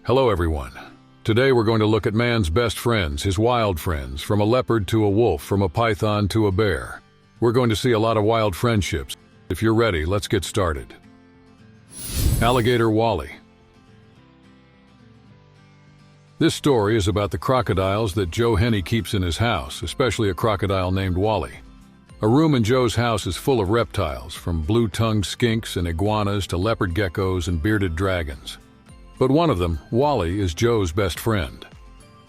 Hello everyone. Today we're going to look at man's best friends, his wild friends, from a leopard to a wolf, from a python to a bear. We're going to see a lot of wild friendships. If you're ready, let's get started. Alligator Wally. This story is about the crocodiles that Joe Henny keeps in his house, especially a crocodile named Wally. A room in Joe's house is full of reptiles, from blue-tongued skinks and iguanas to leopard geckos and bearded dragons. But one of them, Wally, is Joe's best friend.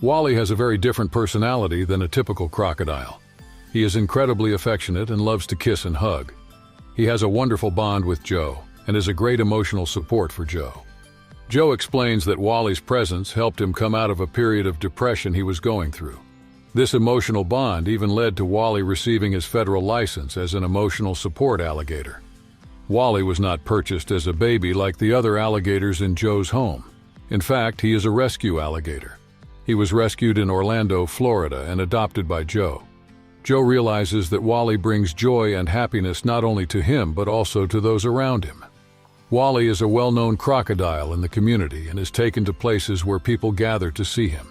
Wally has a very different personality than a typical crocodile. He is incredibly affectionate and loves to kiss and hug. He has a wonderful bond with Joe and is a great emotional support for Joe. Joe explains that Wally's presence helped him come out of a period of depression he was going through. This emotional bond even led to Wally receiving his federal license as an emotional support alligator. Wally was not purchased as a baby like the other alligators in Joe's home. In fact, he is a rescue alligator. He was rescued in Orlando, Florida, and adopted by Joe. Joe realizes that Wally brings joy and happiness not only to him but also to those around him. Wally is a well-known crocodile in the community and is taken to places where people gather to see him.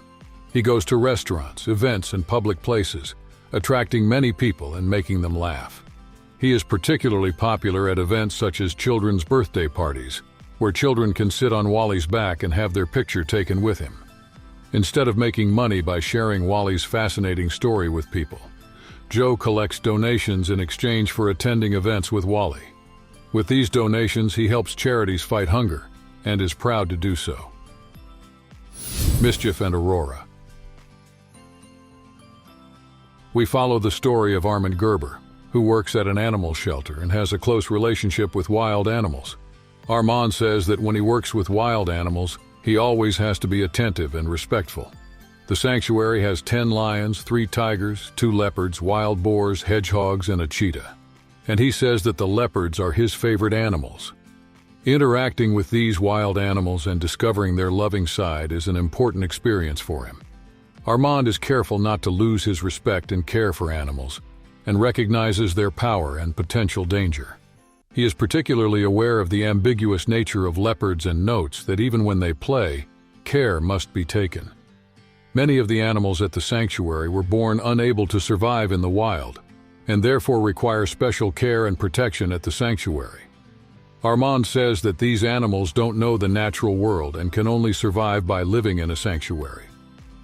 He goes to restaurants, events, and public places, attracting many people and making them laugh. He is particularly popular at events such as children's birthday parties, where children can sit on Wally's back and have their picture taken with him. Instead of making money by sharing Wally's fascinating story with people, Joe collects donations in exchange for attending events with Wally. With these donations, he helps charities fight hunger, and is proud to do so. Mischief and Aurora. We follow the story of Armand Gerber, who works at an animal shelter and has a close relationship with wild animals. Armand says that when he works with wild animals, he always has to be attentive and respectful. The sanctuary has 10 lions, 3 tigers, 2 leopards, wild boars, hedgehogs, and a cheetah. And he says that the leopards are his favorite animals. Interacting with these wild animals and discovering their loving side is an important experience for him. Armand is careful not to lose his respect and care for animals, and recognizes their power and potential danger. He is particularly aware of the ambiguous nature of leopards and notes that even when they play, care must be taken. Many of the animals at the sanctuary were born unable to survive in the wild, and therefore require special care and protection at the sanctuary. Armand says that these animals don't know the natural world and can only survive by living in a sanctuary.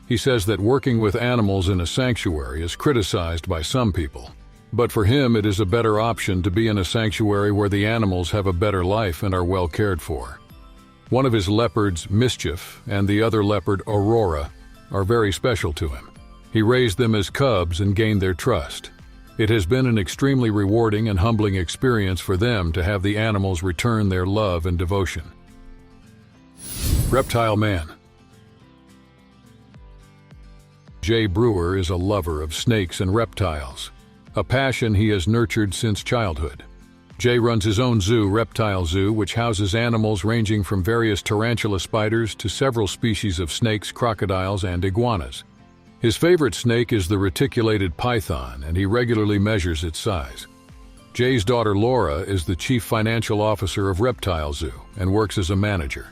He says that working with animals in a sanctuary is criticized by some people, but for him it is a better option to be in a sanctuary where the animals have a better life and are well cared for. One of his leopards, Mischief, and the other leopard, Aurora, are very special to him. He raised them as cubs and gained their trust. It has been an extremely rewarding and humbling experience for them to have the animals return their love and devotion. Reptile Man. Jay Brewer is a lover of snakes and reptiles, a passion he has nurtured since childhood. Jay runs his own zoo, Reptile Zoo, which houses animals ranging from various tarantula spiders to several species of snakes, crocodiles, and iguanas. His favorite snake is the reticulated python, and he regularly measures its size. Jay's daughter Laura is the chief financial officer of Reptile Zoo and works as a manager.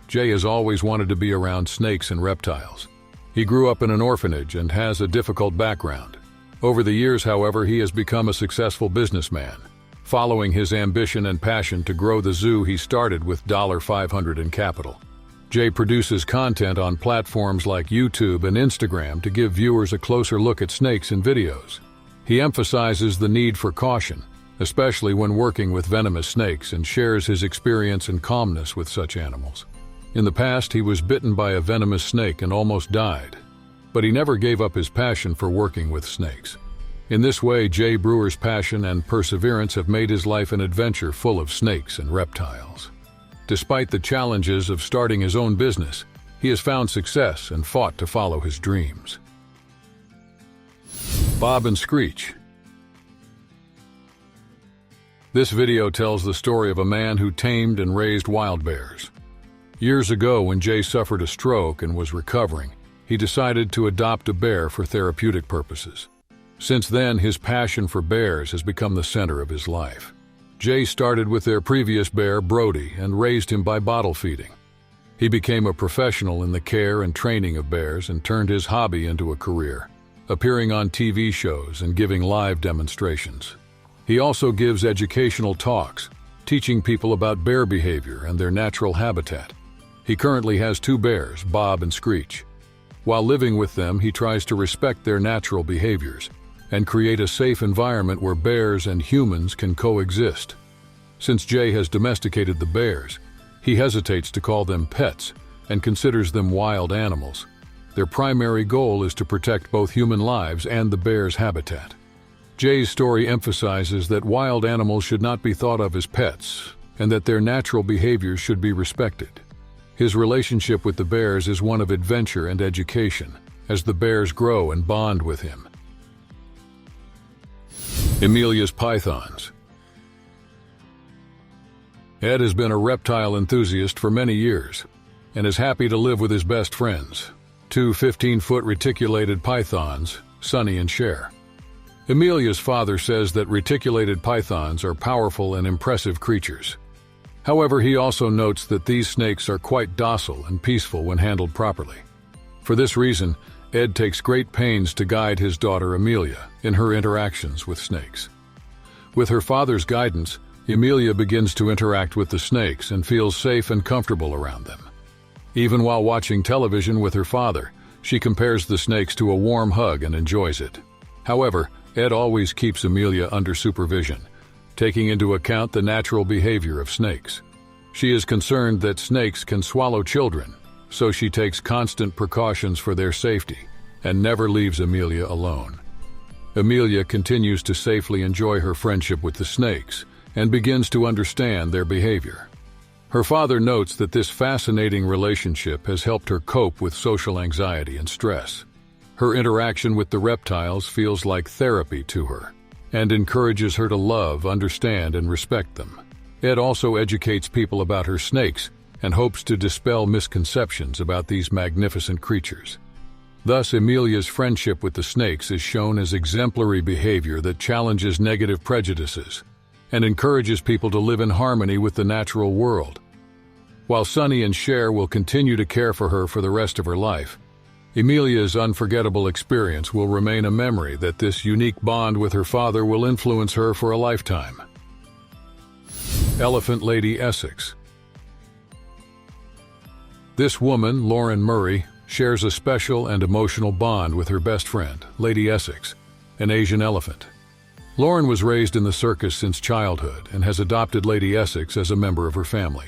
Jay has always wanted to be around snakes and reptiles. He grew up in an orphanage and has a difficult background. Over the years, however, he has become a successful businessman, following his ambition and passion to grow the zoo he started with $500 in capital. Jay produces content on platforms like YouTube and Instagram to give viewers a closer look at snakes in videos. He emphasizes the need for caution, especially when working with venomous snakes, and shares his experience and calmness with such animals. In the past, he was bitten by a venomous snake and almost died, but he never gave up his passion for working with snakes. In this way, Jay Brewer's passion and perseverance have made his life an adventure full of snakes and reptiles. Despite the challenges of starting his own business, he has found success and fought to follow his dreams. Bob and Screech. This video tells the story of a man who tamed and raised wild bears. Years ago, when Jay suffered a stroke and was recovering, he decided to adopt a bear for therapeutic purposes. Since then, his passion for bears has become the center of his life. Jay started with their previous bear, Brody, and raised him by bottle feeding. He became a professional in the care and training of bears and turned his hobby into a career, appearing on TV shows and giving live demonstrations. He also gives educational talks, teaching people about bear behavior and their natural habitat. He currently has 2 bears, Bob and Screech. While living with them, he tries to respect their natural behaviors and create a safe environment where bears and humans can coexist. Since Jay has domesticated the bears, he hesitates to call them pets and considers them wild animals. Their primary goal is to protect both human lives and the bear's habitat. Jay's story emphasizes that wild animals should not be thought of as pets and that their natural behaviors should be respected. His relationship with the bears is one of adventure and education, as the bears grow and bond with him. Amelia's pythons. Ed has been a reptile enthusiast for many years and is happy to live with his best friends, 2 15-foot reticulated pythons, Sunny and Cher. Amelia's father says that reticulated pythons are powerful and impressive creatures. However, he also notes that these snakes are quite docile and peaceful when handled properly. For this reason, Ed takes great pains to guide his daughter Amelia in her interactions with snakes. With her father's guidance, Amelia begins to interact with the snakes and feels safe and comfortable around them. Even while watching television with her father, she compares the snakes to a warm hug and enjoys it. However, Ed always keeps Amelia under supervision, taking into account the natural behavior of snakes. She is concerned that snakes can swallow children, so she takes constant precautions for their safety and never leaves Amelia alone. Amelia continues to safely enjoy her friendship with the snakes and begins to understand their behavior. Her father notes that this fascinating relationship has helped her cope with social anxiety and stress. Her interaction with the reptiles feels like therapy to her and encourages her to love, understand, and respect them. Ed also educates people about her snakes and hopes to dispel misconceptions about these magnificent creatures. Thus, Amelia's friendship with the snakes is shown as exemplary behavior that challenges negative prejudices and encourages people to live in harmony with the natural world. While Sunny and Cher will continue to care for her for the rest of her life, Amelia's unforgettable experience will remain a memory that this unique bond with her father will influence her for a lifetime. Elephant Lady Essex. This woman, Lauren Murray, shares a special and emotional bond with her best friend, Lady Essex, an Asian elephant. Lauren was raised in the circus since childhood and has adopted Lady Essex as a member of her family.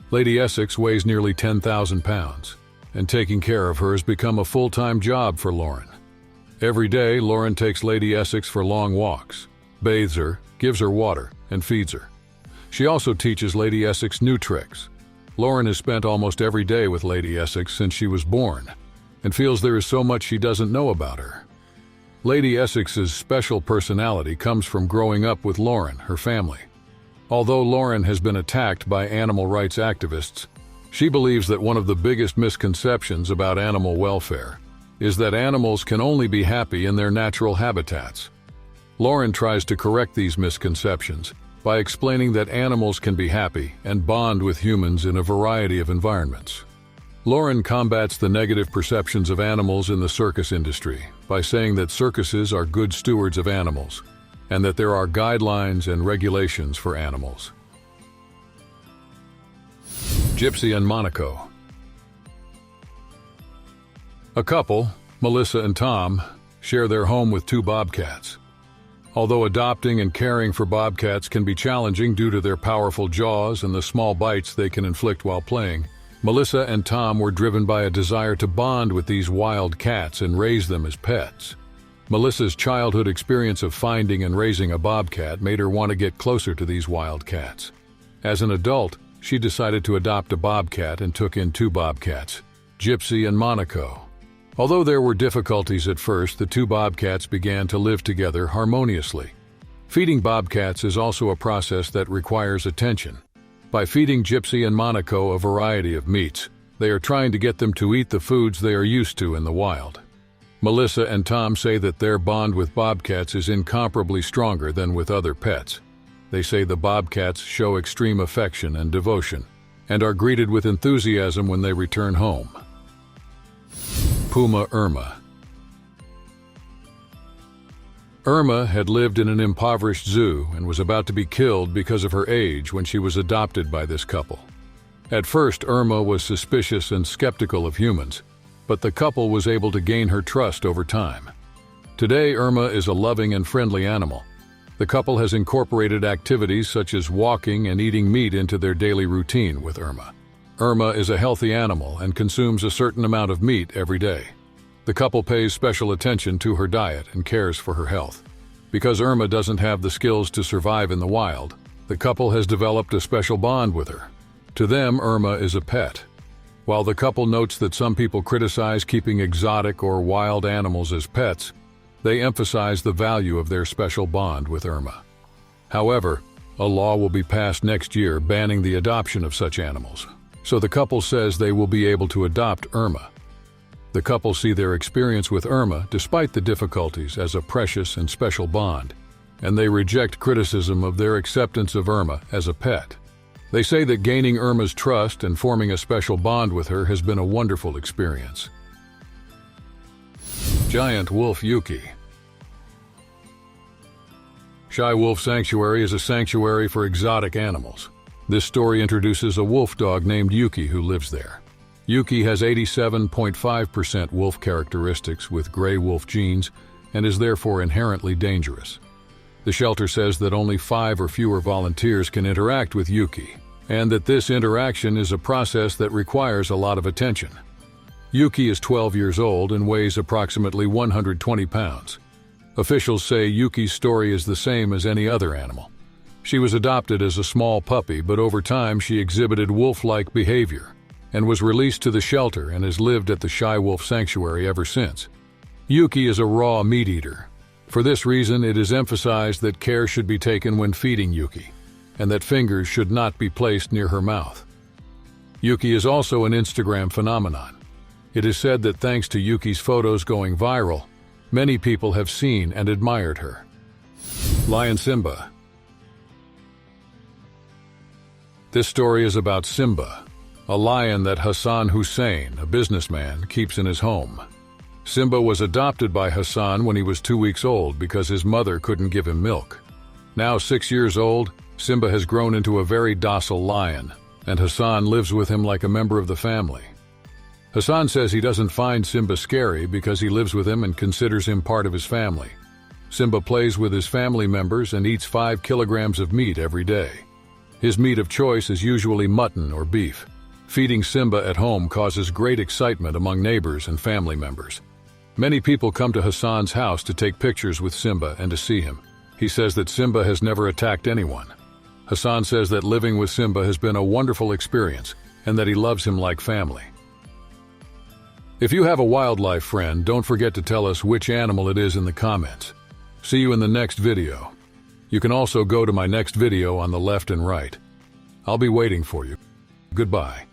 Lady Essex weighs nearly 10,000 pounds, and taking care of her has become a full-time job for Lauren. Every day, Lauren takes Lady Essex for long walks, bathes her, gives her water, and feeds her. She also teaches Lady Essex new tricks. Lauren has spent almost every day with Lady Essex since she was born, and feels there is so much she doesn't know about her. Lady Essex's special personality comes from growing up with Lauren, her family. Although Lauren has been attacked by animal rights activists, she believes that one of the biggest misconceptions about animal welfare is that animals can only be happy in their natural habitats. Lauren tries to correct these misconceptions by explaining that animals can be happy and bond with humans in a variety of environments. Lauren combats the negative perceptions of animals in the circus industry by saying that circuses are good stewards of animals and that there are guidelines and regulations for animals. Gypsy and Monaco. A couple, Melissa and Tom, share their home with 2 bobcats. Although adopting and caring for bobcats can be challenging due to their powerful jaws and the small bites they can inflict while playing, Melissa and Tom were driven by a desire to bond with these wild cats and raise them as pets. Melissa's childhood experience of finding and raising a bobcat made her want to get closer to these wild cats. As an adult, she decided to adopt a bobcat and took in 2 bobcats, Gypsy and Monaco. Although there were difficulties at first, the 2 bobcats began to live together harmoniously. Feeding bobcats is also a process that requires attention. By feeding Gypsy and Monaco a variety of meats, they are trying to get them to eat the foods they are used to in the wild. Melissa and Tom say that their bond with bobcats is incomparably stronger than with other pets. They say the bobcats show extreme affection and devotion, and are greeted with enthusiasm when they return home. Puma Irma. Irma had lived in an impoverished zoo and was about to be killed because of her age when she was adopted by this couple. At first, Irma was suspicious and skeptical of humans, but the couple was able to gain her trust over time. Today, Irma is a loving and friendly animal. The couple has incorporated activities such as walking and eating meat into their daily routine with Irma. Irma is a healthy animal and consumes a certain amount of meat every day. The couple pays special attention to her diet and cares for her health. Because Irma doesn't have the skills to survive in the wild, the couple has developed a special bond with her. To them, Irma is a pet. While the couple notes that some people criticize keeping exotic or wild animals as pets, they emphasize the value of their special bond with Irma. However, a law will be passed next year banning the adoption of such animals, so the couple says they will be able to adopt Irma. The couple see their experience with Irma, despite the difficulties, as a precious and special bond, and they reject criticism of their acceptance of Irma as a pet. They say that gaining Irma's trust and forming a special bond with her has been a wonderful experience. Giant wolf Yuki. Shy Wolf Sanctuary is a sanctuary for exotic animals. This story introduces a wolf dog named Yuki who lives there. Yuki has 87.5% wolf characteristics with gray wolf genes and is therefore inherently dangerous. The shelter says that only 5 or fewer volunteers can interact with Yuki, and that this interaction is a process that requires a lot of attention. Yuki is 12 years old and weighs approximately 120 pounds. Officials say Yuki's story is the same as any other animal. She was adopted as a small puppy, but over time she exhibited wolf-like behavior and was released to the shelter and has lived at the Shy Wolf Sanctuary ever since. Yuki is a raw meat eater. For this reason, it is emphasized that care should be taken when feeding Yuki, and that fingers should not be placed near her mouth. Yuki is also an Instagram phenomenon. It is said that thanks to Yuki's photos going viral, many people have seen and admired her. Lion Simba. This story is about Simba, a lion that Hassan Hussein, a businessman, keeps in his home. Simba was adopted by Hassan when he was 2 weeks old because his mother couldn't give him milk. Now 6 years old, Simba has grown into a very docile lion, and Hassan lives with him like a member of the family. Hassan says he doesn't find Simba scary because he lives with him and considers him part of his family. Simba plays with his family members and eats 5 kilograms of meat every day. His meat of choice is usually mutton or beef. Feeding Simba at home causes great excitement among neighbors and family members. Many people come to Hassan's house to take pictures with Simba and to see him. He says that Simba has never attacked anyone. Hassan says that living with Simba has been a wonderful experience and that he loves him like family. If you have a wildlife friend, don't forget to tell us which animal it is in the comments. See you in the next video. You can also go to my next video on the left and right. I'll be waiting for you. Goodbye.